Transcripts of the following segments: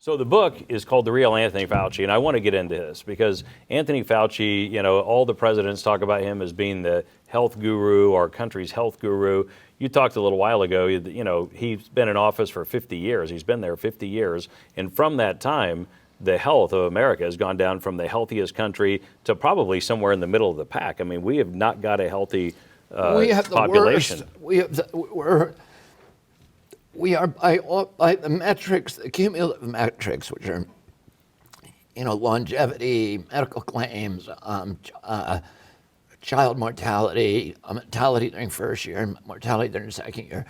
So the book is called The Real Anthony Fauci, and I want to get into this because Anthony Fauci, all the presidents talk about him as being the health guru, our country's health guru. You talked a little while ago, he's been in office for 50 years. He's been there 50 years. And from that time, the health of America has gone down from the healthiest country to probably somewhere in the middle of the pack. I mean, we have not got a healthy we have the population. Worst. We are by the metrics, the cumulative metrics, which are, longevity, medical claims, child mortality, mortality during first year, mortality during second year.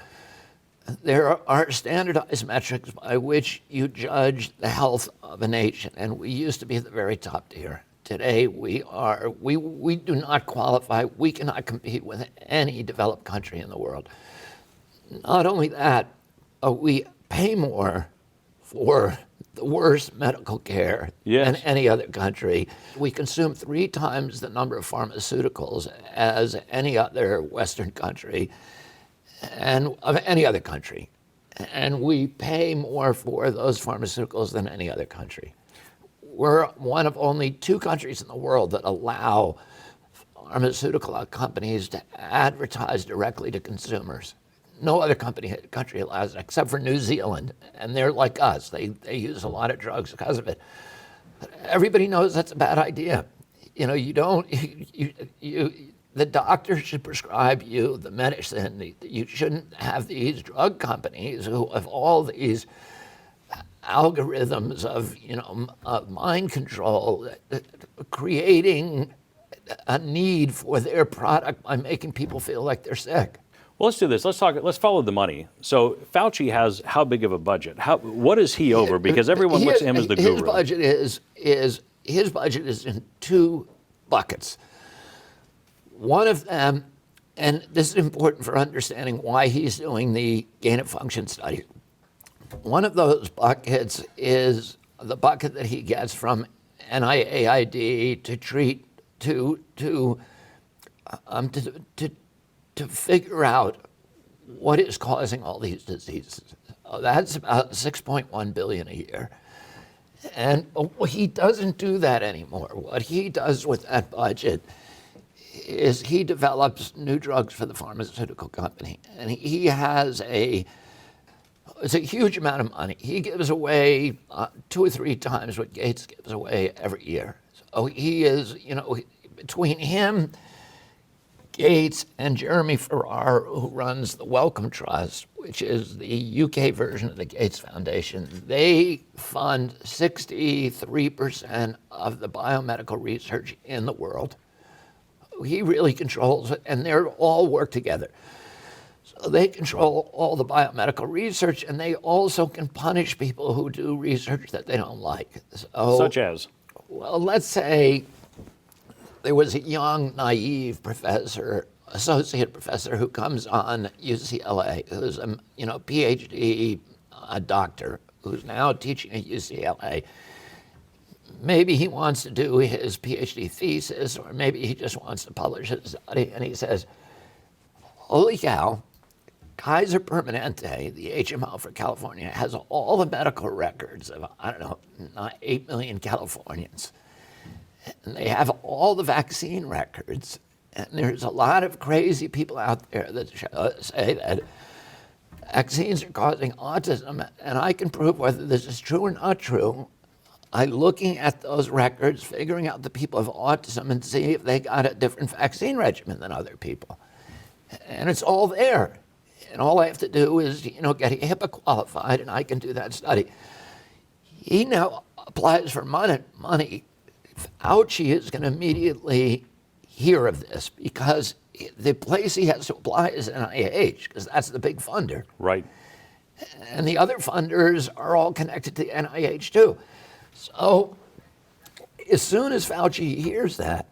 There are standardized metrics by which you judge the health of a nation, and we used to be at the very top tier. Today, we do not qualify. We cannot compete with any developed country in the world. Not only that, we pay more for the worst medical care than any other country. We consume 3 times the number of pharmaceuticals as any other Western country and of any other country. And we pay more for those pharmaceuticals than any other country. We're one of only 2 countries in the world that allow pharmaceutical companies to advertise directly to consumers. No other country allows it except for New Zealand, and they're like us. They use a lot of drugs because of it. But everybody knows that's a bad idea. The doctor should prescribe you the medicine. You shouldn't have these drug companies who have all these algorithms of mind control, creating a need for their product by making people feel like they're sick. Well, let's do this. Let's follow the money. So Fauci has how big of a budget? What is he over? Because everyone looks at him as the guru. His budget is in 2 buckets. One of them, and this is important for understanding why he's doing the gain of function study. One of those buckets is the bucket that he gets from NIAID to treat to figure out what is causing all these diseases. That's about $6.1 billion a year. And he doesn't do that anymore. What he does with that budget is he develops new drugs for the pharmaceutical company. And he has it's a huge amount of money. He gives away 2 or 3 times what Gates gives away every year. So he is, between him, Gates, and Jeremy Farrar, who runs the Wellcome Trust, which is the UK version of the Gates Foundation, they fund 63% of the biomedical research in the world. He really controls it, and they all work together. So they control all the biomedical research, and they also can punish people who do research that they don't like. Such as? Well, let's say there was a young, naive associate professor who comes on UCLA, who's a PhD doctor, who's now teaching at UCLA. Maybe he wants to do his PhD thesis, or maybe he just wants to publish his study, and he says, holy cow, Kaiser Permanente, the HMO for California, has all the medical records of, 8 million Californians. And they have all the vaccine records. And there's a lot of crazy people out there that say that vaccines are causing autism. And I can prove whether this is true or not true by looking at those records, figuring out the people have autism, and see if they got a different vaccine regimen than other people. And it's all there. And all I have to do is, get HIPAA qualified, and I can do that study. He now applies for money. Fauci is going to immediately hear of this because the place he has to apply is NIH, because that's the big funder. Right. And the other funders are all connected to NIH too. So as soon as Fauci hears that,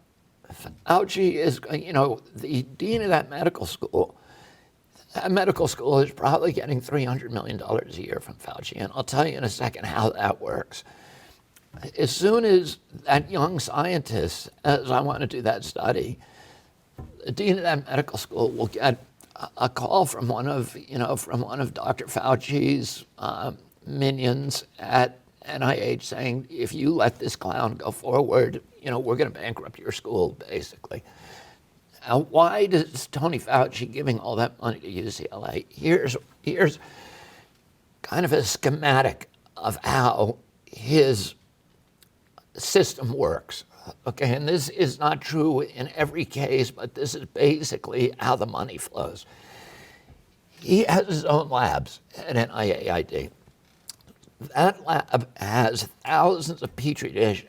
Fauci is, the dean of that medical school. That medical school is probably getting $300 million a year from Fauci, and I'll tell you in a second how that works. As soon as that young scientist says, I want to do that study, the dean of that medical school will get a call from one of Dr. Fauci's minions at NIH saying, if you let this clown go forward, we're going to bankrupt your school, basically. Now, why does Tony Fauci giving all that money to UCLA? Here's kind of a schematic of how his system works. Okay, and this is not true in every case, but this is basically how the money flows. He has his own labs at NIAID. That lab has thousands of petri dish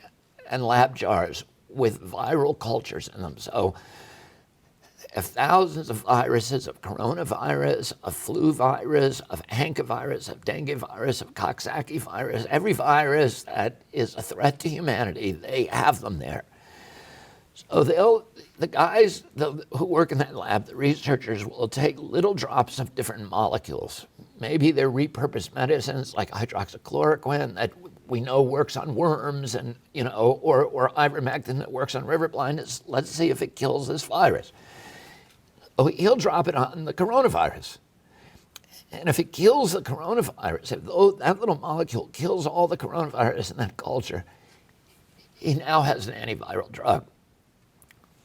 and lab jars with viral cultures in them. So if thousands of viruses, of coronavirus, of flu virus, of hantavirus, of dengue virus, of Coxsackie virus, every virus that is a threat to humanity, they have them there. So the guys who work in that lab, the researchers, will take little drops of different molecules. Maybe they're repurposed medicines like hydroxychloroquine that we know works on worms, and or ivermectin that works on river blindness. Let's see if it kills this virus. Oh, he'll drop it on the coronavirus. And if it kills the coronavirus, if that little molecule kills all the coronavirus in that culture, he now has an antiviral drug.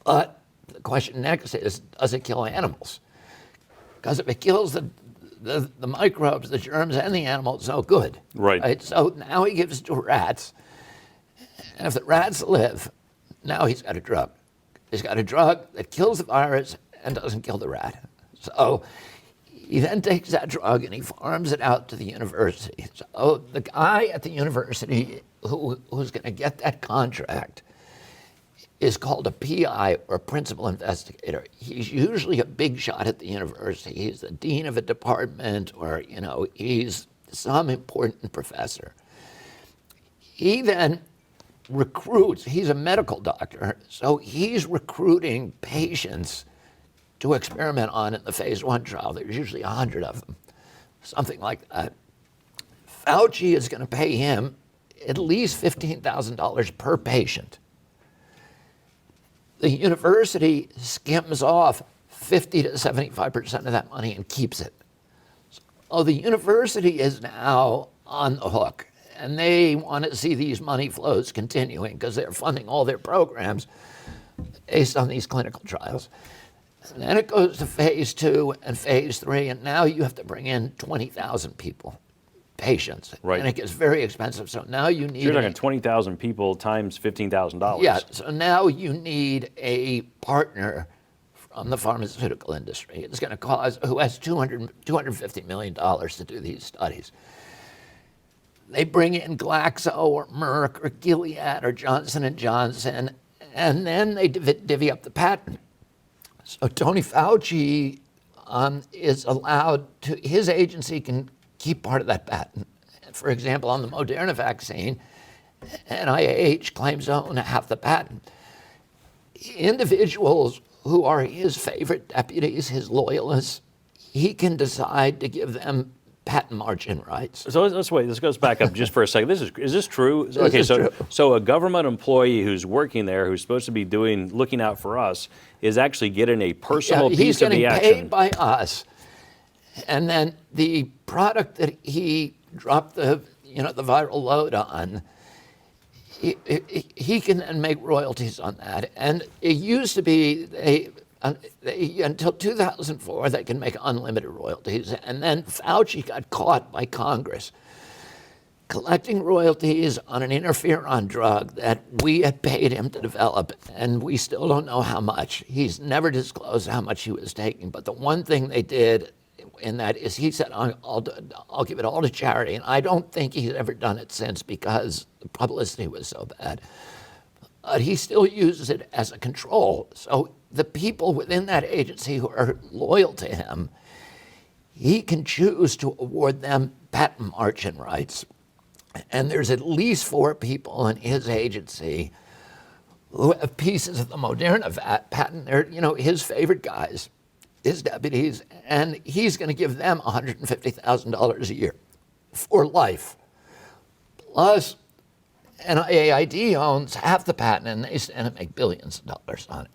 But the question next is, does it kill animals? Because if it kills the microbes, the germs, and the animals, no good. Right. So now he gives it to rats. And if the rats live, now he's got a drug. He's got a drug that kills the virus and doesn't kill the rat. So he then takes that drug and he farms it out to the university. So the guy at the university who's going to get that contract is called a PI, or a principal investigator. He's usually a big shot at the university. He's the dean of a department, or he's some important professor. He then recruits, he's a medical doctor, so he's recruiting patients to experiment on in the phase 1 trial. There's usually 100 of them, something like that. Fauci is going to pay him at least $15,000 per patient. The university skims off 50 to 75% of that money and keeps it. So the university is now on the hook, and they want to see these money flows continuing because they're funding all their programs based on these clinical trials. And then it goes to phase 2 and phase 3, and now you have to bring in 20,000 people, patients. Right. And it gets very expensive. So now you need... So you're talking 20,000 people times $15,000. Yeah, so now you need a partner from the pharmaceutical industry. It's going to cost, who has $250 million to do these studies. They bring in Glaxo or Merck or Gilead or Johnson & Johnson, and then they divvy up the patent. So Tony Fauci is allowed to, his agency can keep part of that patent. For example, on the Moderna vaccine, NIH claims to own half the patent. Individuals who are his favorite deputies, his loyalists, he can decide to give them patent margin rights. So let's wait. This goes back up just for a second. Is this true? True. So a government employee who's working there, who's supposed to be looking out for us, is actually getting a personal piece of the action. He's getting paid by us, and then the product that he dropped the viral load on, he can then make royalties on that. And it used to be until 2004, they can make unlimited royalties. And then Fauci got caught by Congress collecting royalties on an interferon drug that we had paid him to develop, and we still don't know how much. He's never disclosed how much he was taking. But the one thing they did in that is he said, I'll give it all to charity. And I don't think he's ever done it since because the publicity was so bad. But he still uses it as a control. So the people within that agency who are loyal to him, he can choose to award them patent margin rights. And there's at least 4 people in his agency who have pieces of the Moderna patent. They're, his favorite guys, his deputies, and he's going to give them $150,000 a year for life. Plus, NIAID owns half the patent, and they stand to make billions of dollars on it.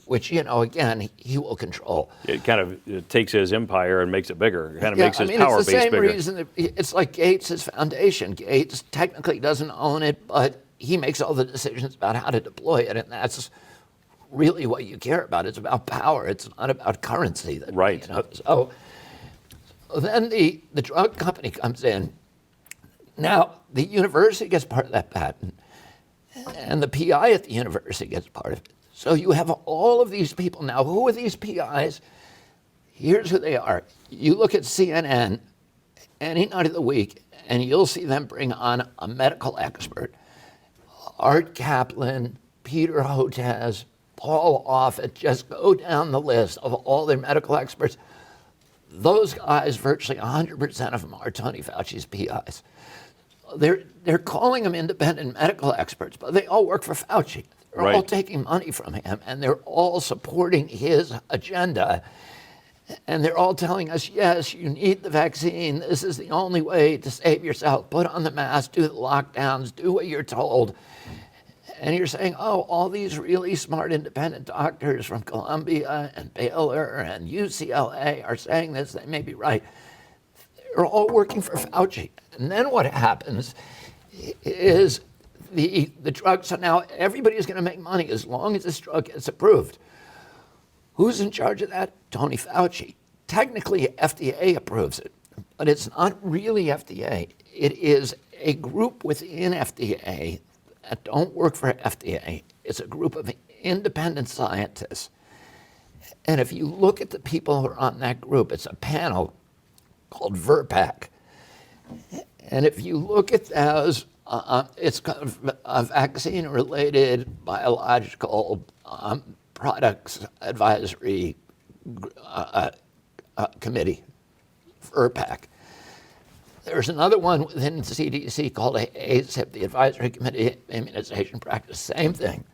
which, again, he will control. It kind of takes his empire and makes it bigger. It kind of Yeah, makes his it's power the base same bigger. reason that it's like Gates' foundation. Gates technically doesn't own it, but he makes all the decisions about how to deploy it, and that's really what you care about. It's about power. It's not about currency. Right. So then the drug company comes in. Now, the university gets part of that patent, and the PI at the university gets part of it. So you have all of these people. Now, who are these PIs? Here's who they are. You look at CNN any night of the week, and you'll see them bring on a medical expert. Art Kaplan, Peter Hotez, Paul Offit, just go down the list of all their medical experts. Those guys, virtually 100% of them are Tony Fauci's PIs. They're calling them independent medical experts, but they all work for Fauci. They're all taking money from him, and they're all supporting his agenda. And they're all telling us, yes, you need the vaccine. This is the only way to save yourself. Put on the mask, do the lockdowns, do what you're told. And you're saying, oh, all these really smart independent doctors from Columbia and Baylor and UCLA are saying this. They may be right. They're all working for Fauci. And then what happens is the drug, so now everybody's going to make money as long as this drug gets approved. Who's in charge of that? Tony Fauci. Technically, FDA approves it, but it's not really FDA. It is a group within FDA that don't work for FDA. It's a group of independent scientists. And if you look at the people who are on that group, it's a panel called VRBPAC. And if you look at those, it's kind of a vaccine-related biological products advisory committee, VRBPAC. There's another one within the CDC called ACIP, the Advisory Committee Immunization Practice, same thing.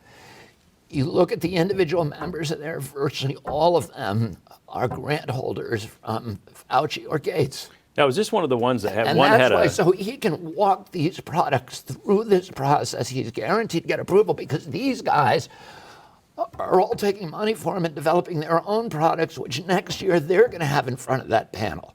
You look at the individual members of there, virtually all of them are grant holders from Fauci or Gates. Now, is this one of the ones that had And one that's had why, a? so he can walk these products through this process. He's guaranteed to get approval because these guys are all taking money for him and developing their own products, which next year they're going to have in front of that panel.